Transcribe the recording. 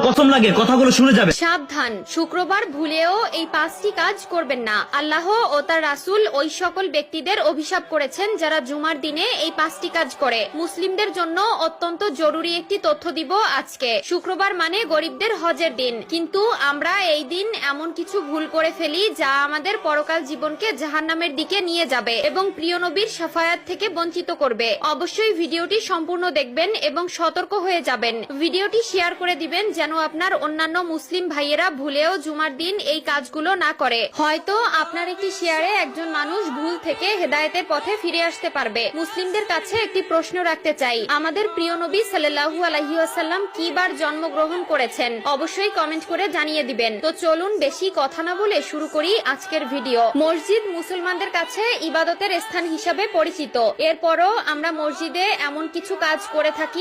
কসম লাগে, কথাগুলো শুনে যাবে। সাবধান, শুক্রবার ভুলেও এই 5টি কাজ করবেন না। আল্লাহ ও তার রাসূল ওই সকল ব্যক্তিদের অভিশাপ করেছেন যারা জুমার দিনে এই 5টি কাজ করে। মুসলিমদের জন্য অত্যন্ত জরুরি একটি তথ্য দিব আজকে। শুক্রবার মানে গরিবদের হজের দিন, কিন্তু আমরা এই দিন এমন কিছু ভুল করে ফেলি যা আমাদের পরকাল জীবনকে জাহান্নামের দিকে নিয়ে যাবে এবং প্রিয় নবীর শাফায়াত থেকে বঞ্চিত করবে। অবশ্যই ভিডিওটি সম্পূর্ণ দেখবেন এবং সতর্ক হয়ে যাবেন। ভিডিওটি শেয়ার করে দিবেন যেন আপনার অন্যান্য মুসলিম ভাইয়েরা ভুলেও জুমার দিন এই কাজগুলো না করে। হয়তো আপনার একটি শেয়ারে একজন মানুষ ভুল থেকে হেদায়েতের পথে ফিরে আসতে পারবে। মুসলিমদের কাছে একটি প্রশ্ন রাখতে চাই, আমাদের প্রিয় নবী সাল্লাল্লাহু আলাইহি ওয়াসাল্লাম কি বার জন্মগ্রহণ করেছেন? অবশ্যই কমেন্ট করে জানিয়ে দিবেন। তো চলুন বেশি কথা না বলে শুরু করি আজকের ভিডিও। মসজিদ মুসলমানদের কাছে ইবাদতের স্থান হিসাবে পরিচিত। এরপরও আমরা মসজিদে এমন কিছু কাজ করে থাকি